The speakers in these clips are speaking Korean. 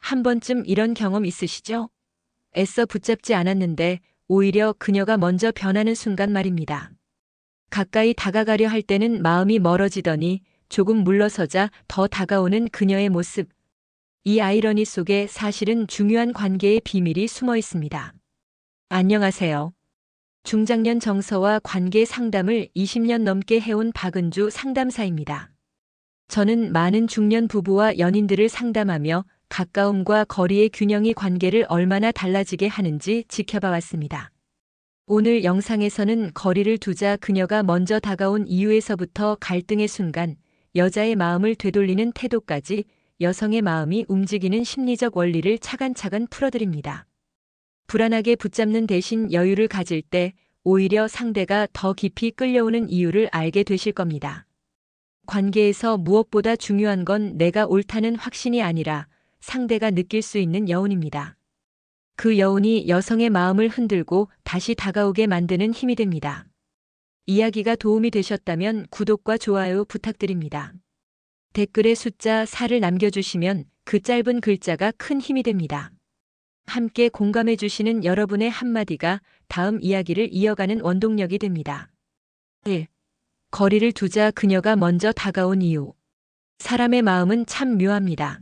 한 번쯤 이런 경험 있으시죠? 애써 붙잡지 않았는데 오히려 그녀가 먼저 변하는 순간 말입니다. 가까이 다가가려 할 때는 마음이 멀어지더니 조금 물러서자 더 다가오는 그녀의 모습. 이 아이러니 속에 사실은 중요한 관계의 비밀이 숨어 있습니다. 안녕하세요. 중장년 정서와 관계 상담을 20년 넘게 해온 박은주 상담사입니다. 저는 많은 중년 부부와 연인들을 상담하며 가까움과 거리의 균형이 관계를 얼마나 달라지게 하는지 지켜봐 왔습니다. 오늘 영상에서는 거리를 두자 그녀가 먼저 다가온 이유에서부터 갈등의 순간, 여자의 마음을 되돌리는 태도까지 여성의 마음이 움직이는 심리적 원리를 차근차근 풀어드립니다. 불안하게 붙잡는 대신 여유를 가질 때 오히려 상대가 더 깊이 끌려오는 이유를 알게 되실 겁니다. 관계에서 무엇보다 중요한 건 내가 옳다는 확신이 아니라 상대가 느낄 수 있는 여운입니다. 그 여운이 여성의 마음을 흔들고 다시 다가오게 만드는 힘이 됩니다. 이야기가 도움이 되셨다면 구독과 좋아요 부탁드립니다. 댓글에 숫자 4를 남겨주시면 그 짧은 글자가 큰 힘이 됩니다. 함께 공감해 주시는 여러분의 한마디가 다음 이야기를 이어가는 원동력이 됩니다. 1. 거리를 두자 그녀가 먼저 다가온 이유. 사람의 마음은 참 묘합니다.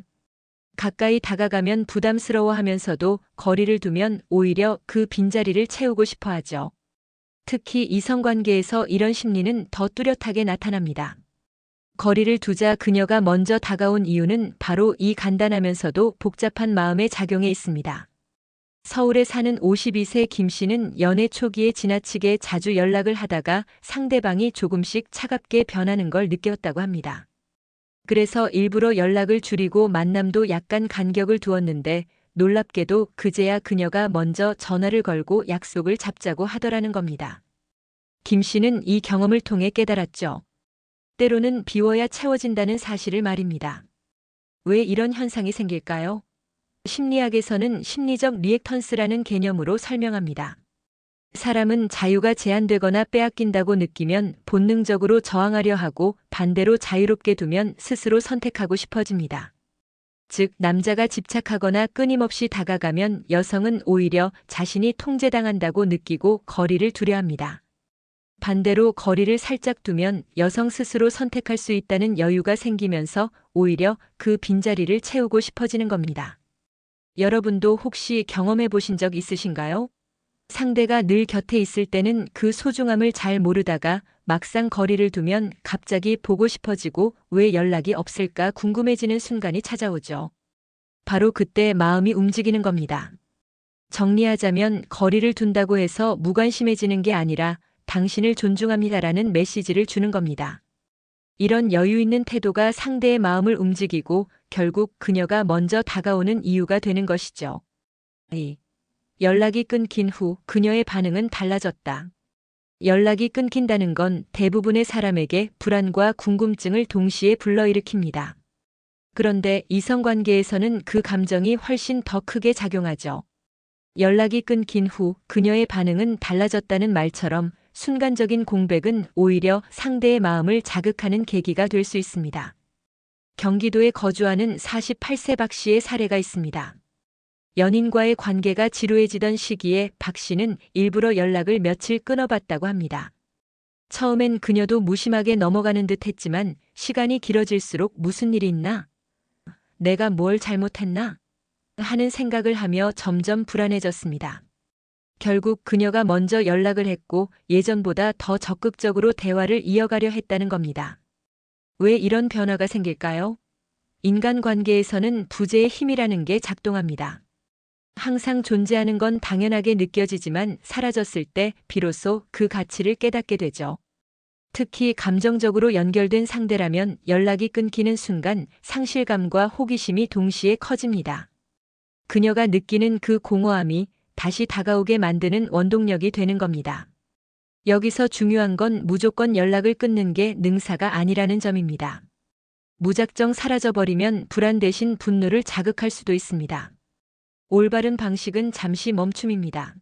가까이 다가가면 부담스러워하면서도 거리를 두면 오히려 그 빈자리를 채우고 싶어 하죠. 특히 이성관계에서 이런 심리는 더 뚜렷하게 나타납니다. 거리를 두자 그녀가 먼저 다가온 이유는 바로 이 간단하면서도 복잡한 마음의 작용에 있습니다. 서울에 사는 52세 김 씨는 연애 초기에 지나치게 자주 연락을 하다가 상대방이 조금씩 차갑게 변하는 걸 느꼈다고 합니다. 그래서 일부러 연락을 줄이고 만남도 약간 간격을 두었는데 놀랍게도 그제야 그녀가 먼저 전화를 걸고 약속을 잡자고 하더라는 겁니다. 김 씨는 이 경험을 통해 깨달았죠. 때로는 비워야 채워진다는 사실을 말입니다. 왜 이런 현상이 생길까요? 심리학에서는 심리적 리액턴스라는 개념으로 설명합니다. 사람은 자유가 제한되거나 빼앗긴다고 느끼면 본능적으로 저항하려 하고 반대로 자유롭게 두면 스스로 선택하고 싶어집니다. 즉, 남자가 집착하거나 끊임없이 다가가면 여성은 오히려 자신이 통제당한다고 느끼고 거리를 두려 합니다. 반대로 거리를 살짝 두면 여성 스스로 선택할 수 있다는 여유가 생기면서 오히려 그 빈자리를 채우고 싶어지는 겁니다. 여러분도 혹시 경험해 보신 적 있으신가요? 상대가 늘 곁에 있을 때는 그 소중함을 잘 모르다가 막상 거리를 두면 갑자기 보고 싶어지고 왜 연락이 없을까 궁금해지는 순간이 찾아오죠. 바로 그때 마음이 움직이는 겁니다. 정리하자면 거리를 둔다고 해서 무관심해지는 게 아니라 당신을 존중합니다라는 메시지를 주는 겁니다. 이런 여유 있는 태도가 상대의 마음을 움직이고 결국 그녀가 먼저 다가오는 이유가 되는 것이죠. 2. 연락이 끊긴 후 그녀의 반응은 달라졌다. 연락이 끊긴다는 건 대부분의 사람에게 불안과 궁금증을 동시에 불러일으킵니다. 그런데 이성관계에서는 그 감정이 훨씬 더 크게 작용하죠. 연락이 끊긴 후 그녀의 반응은 달라졌다는 말처럼 순간적인 공백은 오히려 상대의 마음을 자극하는 계기가 될 수 있습니다. 경기도에 거주하는 48세 박 씨의 사례가 있습니다. 연인과의 관계가 지루해지던 시기에 박 씨는 일부러 연락을 며칠 끊어봤다고 합니다. 처음엔 그녀도 무심하게 넘어가는 듯 했지만 시간이 길어질수록 무슨 일이 있나? 내가 뭘 잘못했나? 하는 생각을 하며 점점 불안해졌습니다. 결국 그녀가 먼저 연락을 했고 예전보다 더 적극적으로 대화를 이어가려 했다는 겁니다. 왜 이런 변화가 생길까요? 인간관계에서는 부재의 힘이라는 게 작동합니다. 항상 존재하는 건 당연하게 느껴지지만 사라졌을 때 비로소 그 가치를 깨닫게 되죠. 특히 감정적으로 연결된 상대라면 연락이 끊기는 순간 상실감과 호기심이 동시에 커집니다. 그녀가 느끼는 그 공허함이 다시 다가오게 만드는 원동력이 되는 겁니다. 여기서 중요한 건 무조건 연락을 끊는 게 능사가 아니라는 점입니다. 무작정 사라져버리면 불안 대신 분노를 자극할 수도 있습니다. 올바른 방식은 잠시 멈춤입니다.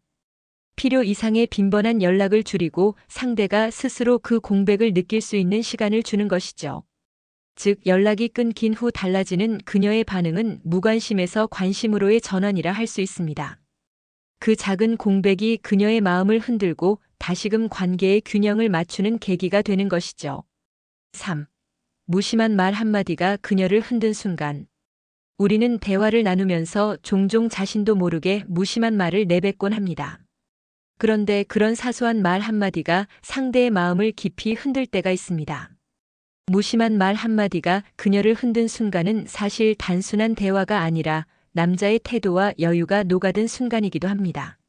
필요 이상의 빈번한 연락을 줄이고 상대가 스스로 그 공백을 느낄 수 있는 시간을 주는 것이죠. 즉 연락이 끊긴 후 달라지는 그녀의 반응은 무관심에서 관심으로의 전환이라 할 수 있습니다. 그 작은 공백이 그녀의 마음을 흔들고 다시금 관계의 균형을 맞추는 계기가 되는 것이죠. 3. 무심한 말 한마디가 그녀를 흔든 순간. 우리는 대화를 나누면서 종종 자신도 모르게 무심한 말을 내뱉곤 합니다. 그런데 그런 사소한 말 한마디가 상대의 마음을 깊이 흔들 때가 있습니다. 무심한 말 한마디가 그녀를 흔든 순간은 사실 단순한 대화가 아니라 남자의 태도와 여유가 녹아든 순간이기도 합니다.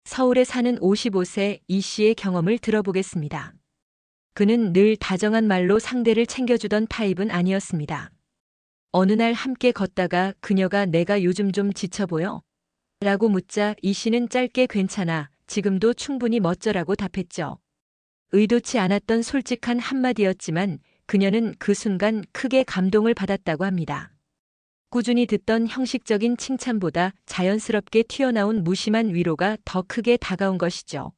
서울에 사는 55세 이 씨의 경험을 들어보겠습니다. 그는 늘 다정한 말로 상대를 챙겨주던 타입은 아니었습니다. 어느 날 함께 걷다가 그녀가 "내가 요즘 좀 지쳐 보여?" 라고 묻자 이 씨는 짧게 "괜찮아. 지금도 충분히 멋져라고 답했죠. 의도치 않았던 솔직한 한마디였지만 그녀는 그 순간 크게 감동을 받았다고 합니다. 꾸준히 듣던 형식적인 칭찬보다 자연스럽게 튀어나온 무심한 위로가 더 크게 다가온 것이죠.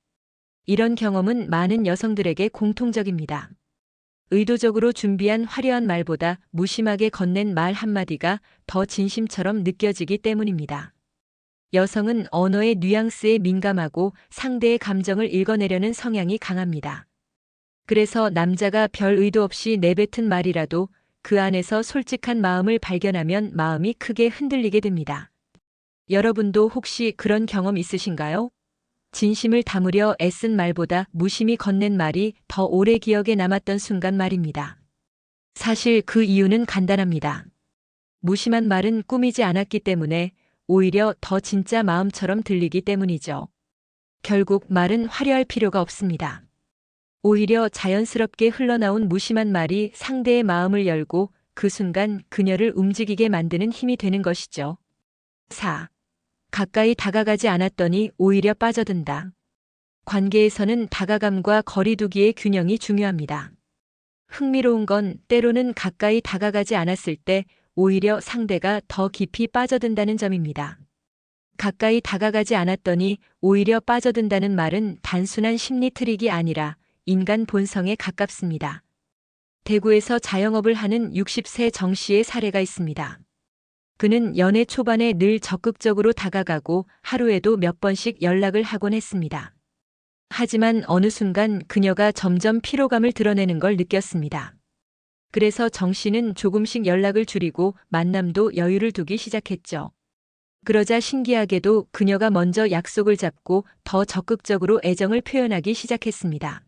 이런 경험은 많은 여성들에게 공통적입니다. 의도적으로 준비한 화려한 말보다 무심하게 건넨 말 한마디가 더 진심처럼 느껴지기 때문입니다. 여성은 언어의 뉘앙스에 민감하고 상대의 감정을 읽어내려는 성향이 강합니다. 그래서 남자가 별 의도 없이 내뱉은 말이라도 그 안에서 솔직한 마음을 발견하면 마음이 크게 흔들리게 됩니다. 여러분도 혹시 그런 경험 있으신가요? 진심을 담으려 애쓴 말보다 무심히 건넨 말이 더 오래 기억에 남았던 순간 말입니다. 사실 그 이유는 간단합니다. 무심한 말은 꾸미지 않았기 때문에 오히려 더 진짜 마음처럼 들리기 때문이죠. 결국 말은 화려할 필요가 없습니다. 오히려 자연스럽게 흘러나온 무심한 말이 상대의 마음을 열고 그 순간 그녀를 움직이게 만드는 힘이 되는 것이죠. 4. 가까이 다가가지 않았더니 오히려 빠져든다. 관계에서는 다가감과 거리두기의 균형이 중요합니다. 흥미로운 건 때로는 가까이 다가가지 않았을 때 오히려 상대가 더 깊이 빠져든다는 점입니다. 가까이 다가가지 않았더니 오히려 빠져든다는 말은 단순한 심리 트릭이 아니라 인간 본성에 가깝습니다. 대구에서 자영업을 하는 60세 정 씨의 사례가 있습니다. 그는 연애 초반에 늘 적극적으로 다가가고 하루에도 몇 번씩 연락을 하곤 했습니다. 하지만 어느 순간 그녀가 점점 피로감을 드러내는 걸 느꼈습니다. 그래서 정 씨는 조금씩 연락을 줄이고 만남도 여유를 두기 시작했죠. 그러자 신기하게도 그녀가 먼저 약속을 잡고 더 적극적으로 애정을 표현하기 시작했습니다.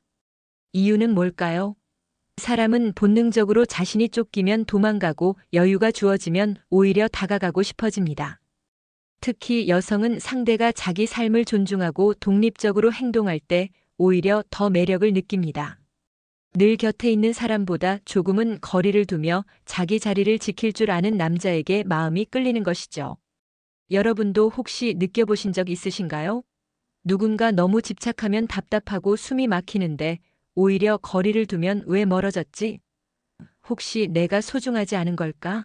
이유는 뭘까요? 사람은 본능적으로 자신이 쫓기면 도망가고 여유가 주어지면 오히려 다가가고 싶어집니다. 특히 여성은 상대가 자기 삶을 존중하고 독립적으로 행동할 때 오히려 더 매력을 느낍니다. 늘 곁에 있는 사람보다 조금은 거리를 두며 자기 자리를 지킬 줄 아는 남자에게 마음이 끌리는 것이죠. 여러분도 혹시 느껴보신 적 있으신가요? 누군가 너무 집착하면 답답하고 숨이 막히는데 오히려 거리를 두면 왜 멀어졌지? 혹시 내가 소중하지 않은 걸까?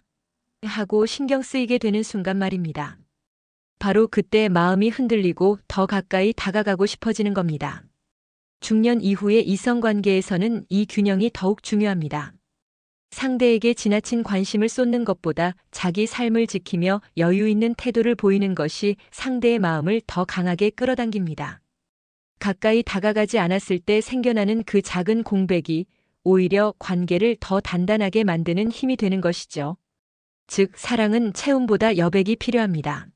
하고 신경 쓰이게 되는 순간 말입니다. 바로 그때 마음이 흔들리고 더 가까이 다가가고 싶어지는 겁니다. 중년 이후의 이성관계에서는 이 균형이 더욱 중요합니다. 상대에게 지나친 관심을 쏟는 것보다 자기 삶을 지키며 여유 있는 태도를 보이는 것이 상대의 마음을 더 강하게 끌어당깁니다. 가까이 다가가지 않았을 때 생겨나는 그 작은 공백이 오히려 관계를 더 단단하게 만드는 힘이 되는 것이죠. 즉, 사랑은 채움보다 여백이 필요합니다.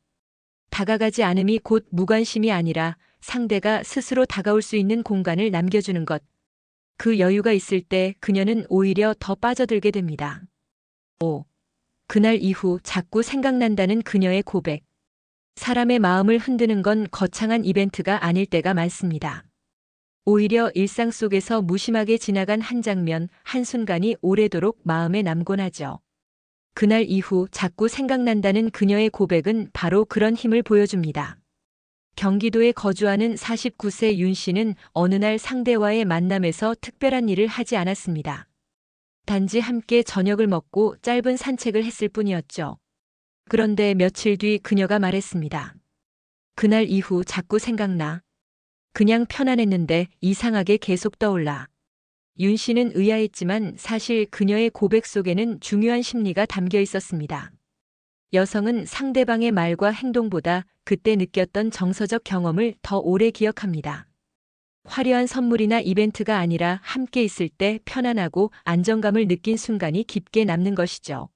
다가가지 않음이 곧 무관심이 아니라 상대가 스스로 다가올 수 있는 공간을 남겨주는 것. 그 여유가 있을 때 그녀는 오히려 더 빠져들게 됩니다. 5. 그날 이후 자꾸 생각난다는 그녀의 고백. 사람의 마음을 흔드는 건 거창한 이벤트가 아닐 때가 많습니다. 오히려 일상 속에서 무심하게 지나간 한 장면, 한순간이 오래도록 마음에 남곤 하죠. 그날 이후 자꾸 생각난다는 그녀의 고백은 바로 그런 힘을 보여줍니다. 경기도에 거주하는 49세 윤 씨는 어느 날 상대와의 만남에서 특별한 일을 하지 않았습니다. 단지 함께 저녁을 먹고 짧은 산책을 했을 뿐이었죠. 그런데 며칠 뒤 그녀가 말했습니다. 그날 이후 자꾸 생각나. 그냥 편안했는데 이상하게 계속 떠올라. 윤 씨는 의아했지만 사실 그녀의 고백 속에는 중요한 심리가 담겨 있었습니다. 여성은 상대방의 말과 행동보다 그때 느꼈던 정서적 경험을 더 오래 기억합니다. 화려한 선물이나 이벤트가 아니라 함께 있을 때 편안하고 안정감을 느낀 순간이 깊게 남는 것이죠.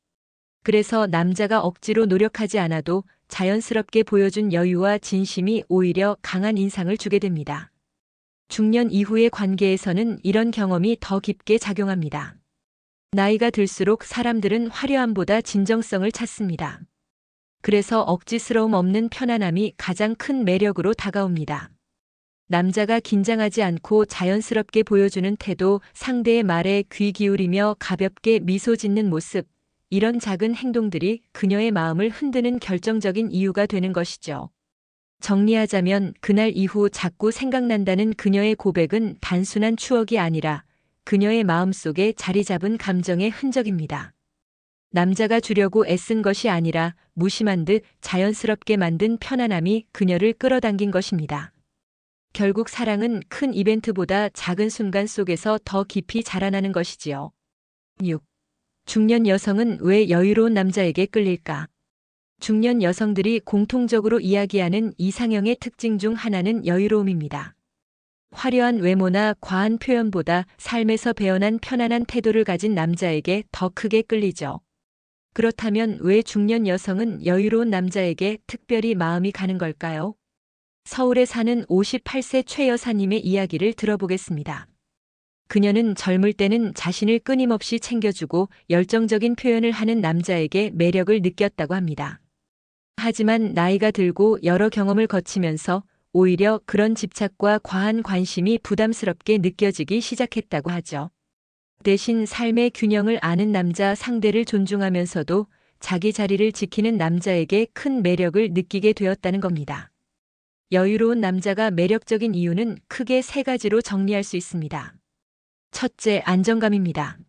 그래서 남자가 억지로 노력하지 않아도 자연스럽게 보여준 여유와 진심이 오히려 강한 인상을 주게 됩니다. 중년 이후의 관계에서는 이런 경험이 더 깊게 작용합니다. 나이가 들수록 사람들은 화려함보다 진정성을 찾습니다. 그래서 억지스러움 없는 편안함이 가장 큰 매력으로 다가옵니다. 남자가 긴장하지 않고 자연스럽게 보여주는 태도, 상대의 말에 귀 기울이며 가볍게 미소 짓는 모습, 이런 작은 행동들이 그녀의 마음을 흔드는 결정적인 이유가 되는 것이죠. 정리하자면 그날 이후 자꾸 생각난다는 그녀의 고백은 단순한 추억이 아니라 그녀의 마음속에 자리 잡은 감정의 흔적입니다. 남자가 주려고 애쓴 것이 아니라 무심한 듯 자연스럽게 만든 편안함이 그녀를 끌어당긴 것입니다. 결국 사랑은 큰 이벤트보다 작은 순간 속에서 더 깊이 자라나는 것이지요. 6. 중년 여성은 왜 여유로운 남자에게 끌릴까? 중년 여성들이 공통적으로 이야기하는 이상형의 특징 중 하나는 여유로움입니다. 화려한 외모나 과한 표현보다 삶에서 배어난 편안한 태도를 가진 남자에게 더 크게 끌리죠. 그렇다면 왜 중년 여성은 여유로운 남자에게 특별히 마음이 가는 걸까요? 서울에 사는 58세 최 여사님의 이야기를 들어보겠습니다. 그녀는 젊을 때는 자신을 끊임없이 챙겨주고 열정적인 표현을 하는 남자에게 매력을 느꼈다고 합니다. 하지만 나이가 들고 여러 경험을 거치면서 오히려 그런 집착과 과한 관심이 부담스럽게 느껴지기 시작했다고 하죠. 대신 삶의 균형을 아는 남자, 상대를 존중하면서도 자기 자리를 지키는 남자에게 큰 매력을 느끼게 되었다는 겁니다. 여유로운 남자가 매력적인 이유는 크게 세 가지로 정리할 수 있습니다. 첫째, 안정감입니다.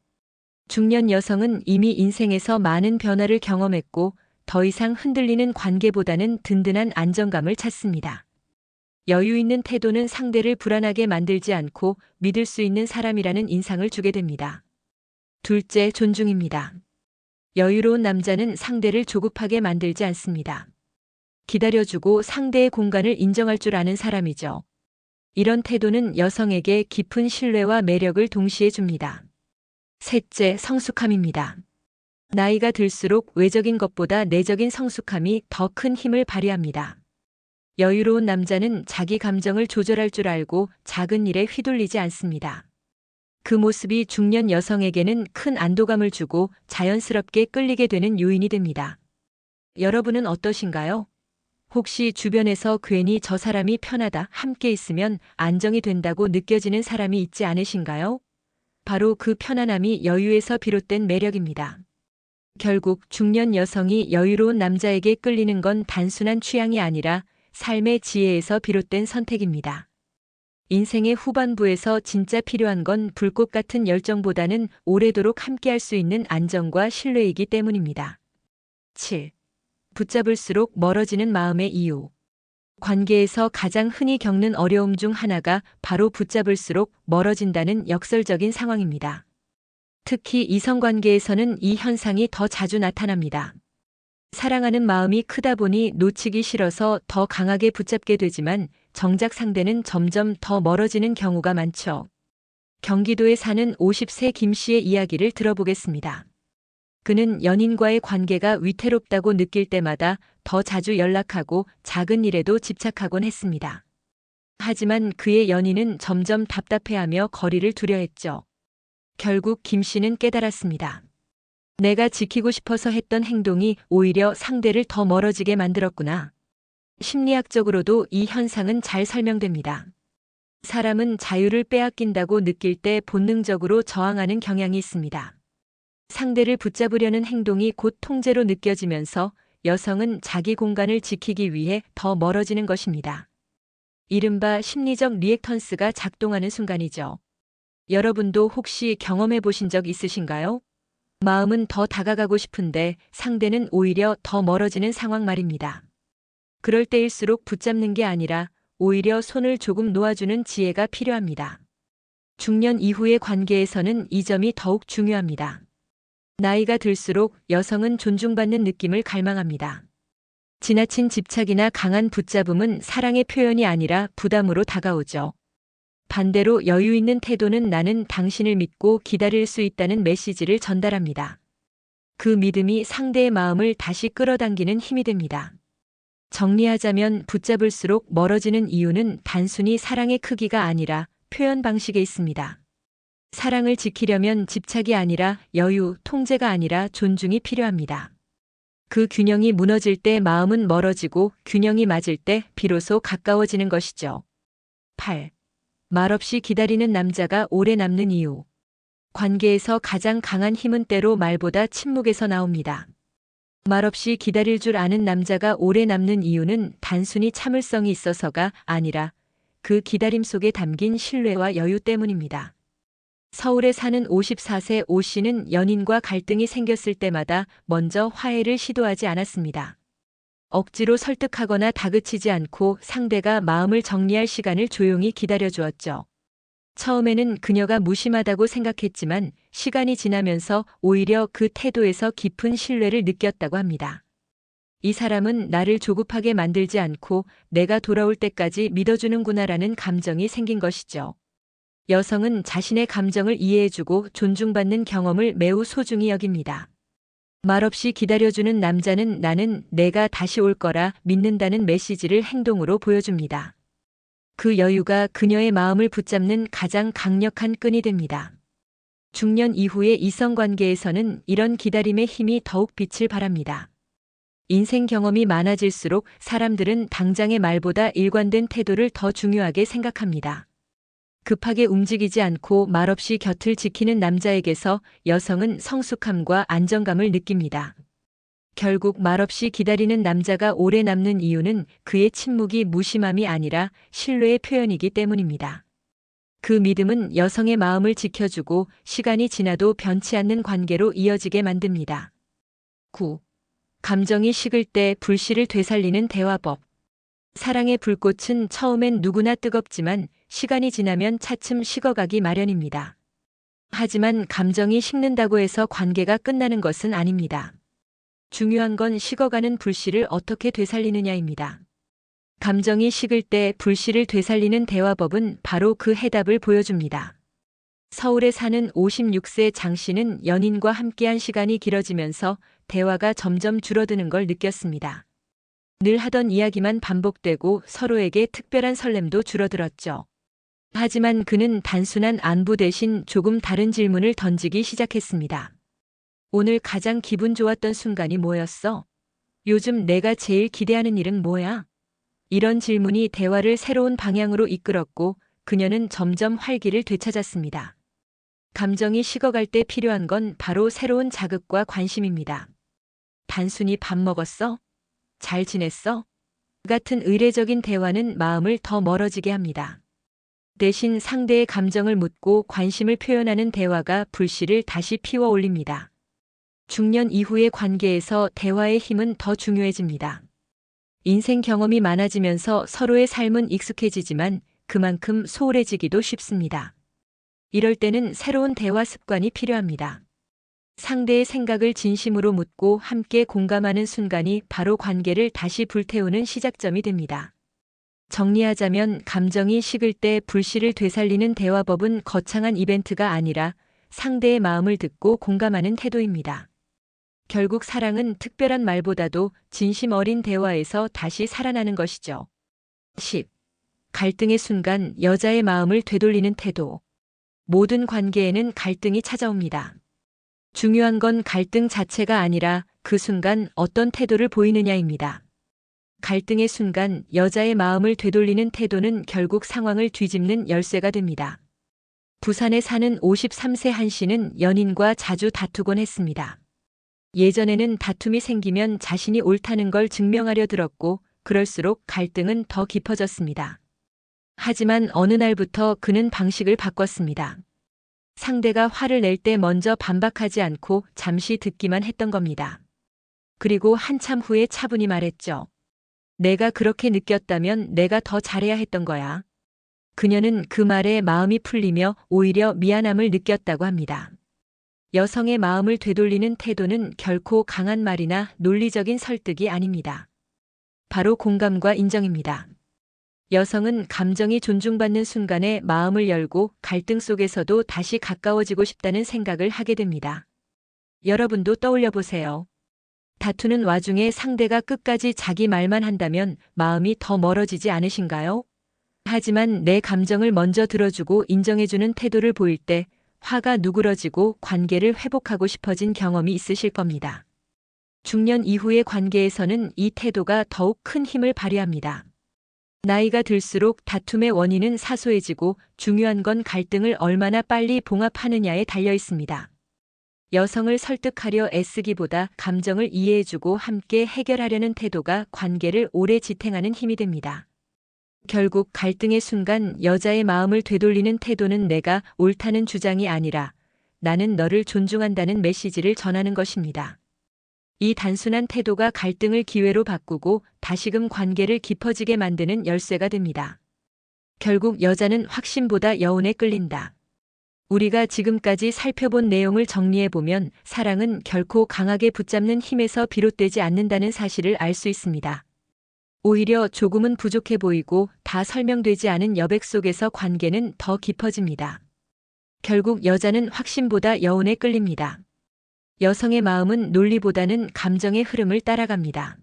중년 여성은 이미 인생에서 많은 변화를 경험했고 더 이상 흔들리는 관계보다는 든든한 안정감을 찾습니다. 여유 있는 태도는 상대를 불안하게 만들지 않고 믿을 수 있는 사람이라는 인상을 주게 됩니다. 둘째, 존중입니다. 여유로운 남자는 상대를 조급하게 만들지 않습니다. 기다려주고 상대의 공간을 인정할 줄 아는 사람이죠. 이런 태도는 여성에게 깊은 신뢰와 매력을 동시에 줍니다. 셋째, 성숙함입니다. 나이가 들수록 외적인 것보다 내적인 성숙함이 더 큰 힘을 발휘합니다. 여유로운 남자는 자기 감정을 조절할 줄 알고 작은 일에 휘둘리지 않습니다. 그 모습이 중년 여성에게는 큰 안도감을 주고 자연스럽게 끌리게 되는 요인이 됩니다. 여러분은 어떠신가요? 혹시 주변에서 괜히 저 사람이 편하다, 함께 있으면 안정이 된다고 느껴지는 사람이 있지 않으신가요? 바로 그 편안함이 여유에서 비롯된 매력입니다. 결국 중년 여성이 여유로운 남자에게 끌리는 건 단순한 취향이 아니라 삶의 지혜에서 비롯된 선택입니다. 인생의 후반부에서 진짜 필요한 건 불꽃 같은 열정보다는 오래도록 함께할 수 있는 안정과 신뢰이기 때문입니다. 7. 붙잡을수록 멀어지는 마음의 이유. 관계에서 가장 흔히 겪는 어려움 중 하나가 바로 붙잡을수록 멀어진다는 역설적인 상황입니다. 특히 이성관계에서는 이 현상이 더 자주 나타납니다. 사랑하는 마음이 크다 보니 놓치기 싫어서 더 강하게 붙잡게 되지만 정작 상대는 점점 더 멀어지는 경우가 많죠. 경기도에 사는 50세 김 씨의 이야기를 들어보겠습니다. 그는 연인과의 관계가 위태롭다고 느낄 때마다 더 자주 연락하고 작은 일에도 집착하곤 했습니다. 하지만 그의 연인은 점점 답답해하며 거리를 두려 했죠. 결국 김 씨는 깨달았습니다. 내가 지키고 싶어서 했던 행동이 오히려 상대를 더 멀어지게 만들었구나. 심리학적으로도 이 현상은 잘 설명됩니다. 사람은 자유를 빼앗긴다고 느낄 때 본능적으로 저항하는 경향이 있습니다. 상대를 붙잡으려는 행동이 곧 통제로 느껴지면서 여성은 자기 공간을 지키기 위해 더 멀어지는 것입니다. 이른바 심리적 리액턴스가 작동하는 순간이죠. 여러분도 혹시 경험해 보신 적 있으신가요? 마음은 더 다가가고 싶은데 상대는 오히려 더 멀어지는 상황 말입니다. 그럴 때일수록 붙잡는 게 아니라 오히려 손을 조금 놓아주는 지혜가 필요합니다. 중년 이후의 관계에서는 이 점이 더욱 중요합니다. 나이가 들수록 여성은 존중받는 느낌을 갈망합니다. 지나친 집착이나 강한 붙잡음은 사랑의 표현이 아니라 부담으로 다가오죠. 반대로 여유 있는 태도는 나는 당신을 믿고 기다릴 수 있다는 메시지를 전달합니다. 그 믿음이 상대의 마음을 다시 끌어당기는 힘이 됩니다. 정리하자면 붙잡을수록 멀어지는 이유는 단순히 사랑의 크기가 아니라 표현 방식에 있습니다. 사랑을 지키려면 집착이 아니라 여유, 통제가 아니라 존중이 필요합니다. 그 균형이 무너질 때 마음은 멀어지고 균형이 맞을 때 비로소 가까워지는 것이죠. 8. 말없이 기다리는 남자가 오래 남는 이유. 관계에서 가장 강한 힘은 때로 말보다 침묵에서 나옵니다. 말없이 기다릴 줄 아는 남자가 오래 남는 이유는 단순히 참을성이 있어서가 아니라 그 기다림 속에 담긴 신뢰와 여유 때문입니다. 서울에 사는 54세 오 씨는 연인과 갈등이 생겼을 때마다 먼저 화해를 시도하지 않았습니다. 억지로 설득하거나 다그치지 않고 상대가 마음을 정리할 시간을 조용히 기다려 주었죠. 처음에는 그녀가 무심하다고 생각했지만 시간이 지나면서 오히려 그 태도에서 깊은 신뢰를 느꼈다고 합니다. 이 사람은 나를 조급하게 만들지 않고 내가 돌아올 때까지 믿어주는구나라는 감정이 생긴 것이죠. 여성은 자신의 감정을 이해해주고 존중받는 경험을 매우 소중히 여깁니다. 말없이 기다려주는 남자는 나는 내가 다시 올 거라 믿는다는 메시지를 행동으로 보여줍니다. 그 여유가 그녀의 마음을 붙잡는 가장 강력한 끈이 됩니다. 중년 이후의 이성관계에서는 이런 기다림의 힘이 더욱 빛을 발합니다. 인생 경험이 많아질수록 사람들은 당장의 말보다 일관된 태도를 더 중요하게 생각합니다. 급하게 움직이지 않고 말없이 곁을 지키는 남자에게서 여성은 성숙함과 안정감을 느낍니다. 결국 말없이 기다리는 남자가 오래 남는 이유는 그의 침묵이 무심함이 아니라 신뢰의 표현이기 때문입니다. 그 믿음은 여성의 마음을 지켜주고 시간이 지나도 변치 않는 관계로 이어지게 만듭니다. 9. 감정이 식을 때 불씨를 되살리는 대화법. 사랑의 불꽃은 처음엔 누구나 뜨겁지만 시간이 지나면 차츰 식어가기 마련입니다. 하지만 감정이 식는다고 해서 관계가 끝나는 것은 아닙니다. 중요한 건 식어가는 불씨를 어떻게 되살리느냐입니다. 감정이 식을 때 불씨를 되살리는 대화법은 바로 그 해답을 보여줍니다. 서울에 사는 56세 장 씨는 연인과 함께한 시간이 길어지면서 대화가 점점 줄어드는 걸 느꼈습니다. 늘 하던 이야기만 반복되고 서로에게 특별한 설렘도 줄어들었죠. 하지만 그는 단순한 안부 대신 조금 다른 질문을 던지기 시작했습니다. 오늘 가장 기분 좋았던 순간이 뭐였어? 요즘 내가 제일 기대하는 일은 뭐야? 이런 질문이 대화를 새로운 방향으로 이끌었고 그녀는 점점 활기를 되찾았습니다. 감정이 식어갈 때 필요한 건 바로 새로운 자극과 관심입니다. 단순히 밥 먹었어? 잘 지냈어? 같은 의례적인 대화는 마음을 더 멀어지게 합니다. 대신 상대의 감정을 묻고 관심을 표현하는 대화가 불씨를 다시 피워 올립니다. 중년 이후의 관계에서 대화의 힘은 더 중요해집니다. 인생 경험이 많아지면서 서로의 삶은 익숙해지지만 그만큼 소홀해지기도 쉽습니다. 이럴 때는 새로운 대화 습관이 필요합니다. 상대의 생각을 진심으로 묻고 함께 공감하는 순간이 바로 관계를 다시 불태우는 시작점이 됩니다. 정리하자면 감정이 식을 때 불씨를 되살리는 대화법은 거창한 이벤트가 아니라 상대의 마음을 듣고 공감하는 태도입니다. 결국 사랑은 특별한 말보다도 진심 어린 대화에서 다시 살아나는 것이죠. 10. 갈등의 순간 여자의 마음을 되돌리는 태도. 모든 관계에는 갈등이 찾아옵니다. 중요한 건 갈등 자체가 아니라 그 순간 어떤 태도를 보이느냐입니다. 갈등의 순간 여자의 마음을 되돌리는 태도는 결국 상황을 뒤집는 열쇠가 됩니다. 부산에 사는 53세 한 씨는 연인과 자주 다투곤 했습니다. 예전에는 다툼이 생기면 자신이 옳다는 걸 증명하려 들었고 그럴수록 갈등은 더 깊어졌습니다. 하지만 어느 날부터 그는 방식을 바꿨습니다. 상대가 화를 낼 때 먼저 반박하지 않고 잠시 듣기만 했던 겁니다. 그리고 한참 후에 차분히 말했죠. 내가 그렇게 느꼈다면 내가 더 잘해야 했던 거야. 그녀는 그 말에 마음이 풀리며 오히려 미안함을 느꼈다고 합니다. 여성의 마음을 되돌리는 태도는 결코 강한 말이나 논리적인 설득이 아닙니다. 바로 공감과 인정입니다. 여성은 감정이 존중받는 순간에 마음을 열고 갈등 속에서도 다시 가까워지고 싶다는 생각을 하게 됩니다. 여러분도 떠올려 보세요. 다투는 와중에 상대가 끝까지 자기 말만 한다면 마음이 더 멀어지지 않으신가요? 하지만 내 감정을 먼저 들어주고 인정해주는 태도를 보일 때 화가 누그러지고 관계를 회복하고 싶어진 경험이 있으실 겁니다. 중년 이후의 관계에서는 이 태도가 더욱 큰 힘을 발휘합니다. 나이가 들수록 다툼의 원인은 사소해지고 중요한 건 갈등을 얼마나 빨리 봉합하느냐에 달려 있습니다. 여성을 설득하려 애쓰기보다 감정을 이해해주고 함께 해결하려는 태도가 관계를 오래 지탱하는 힘이 됩니다. 결국 갈등의 순간 여자의 마음을 되돌리는 태도는 내가 옳다는 주장이 아니라 나는 너를 존중한다는 메시지를 전하는 것입니다. 이 단순한 태도가 갈등을 기회로 바꾸고 다시금 관계를 깊어지게 만드는 열쇠가 됩니다. 결국 여자는 확신보다 여운에 끌린다. 우리가 지금까지 살펴본 내용을 정리해보면 사랑은 결코 강하게 붙잡는 힘에서 비롯되지 않는다는 사실을 알 수 있습니다. 오히려 조금은 부족해 보이고 다 설명되지 않은 여백 속에서 관계는 더 깊어집니다. 결국 여자는 확신보다 여운에 끌립니다. 여성의 마음은 논리보다는 감정의 흐름을 따라갑니다.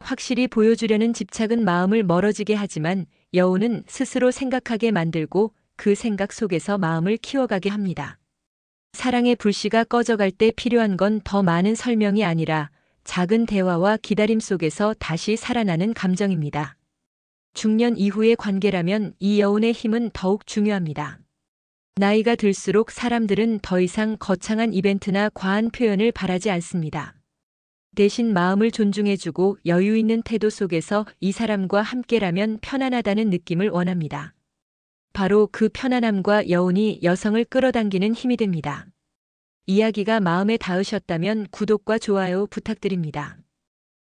확실히 보여주려는 집착은 마음을 멀어지게 하지만 여운은 스스로 생각하게 만들고 그 생각 속에서 마음을 키워가게 합니다. 사랑의 불씨가 꺼져갈 때 필요한 건 더 많은 설명이 아니라 작은 대화와 기다림 속에서 다시 살아나는 감정입니다. 중년 이후의 관계라면 이 여운의 힘은 더욱 중요합니다. 나이가 들수록 사람들은 더 이상 거창한 이벤트나 과한 표현을 바라지 않습니다. 대신 마음을 존중해주고 여유 있는 태도 속에서 이 사람과 함께라면 편안하다는 느낌을 원합니다. 바로 그 편안함과 여운이 여성을 끌어당기는 힘이 됩니다. 이야기가 마음에 닿으셨다면 구독과 좋아요 부탁드립니다.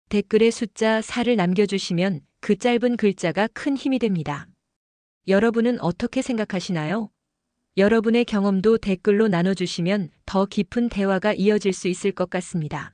댓글에 숫자 4를 남겨주시면 그 짧은 글자가 큰 힘이 됩니다. 여러분은 어떻게 생각하시나요? 여러분의 경험도 댓글로 나눠주시면 더 깊은 대화가 이어질 수 있을 것 같습니다.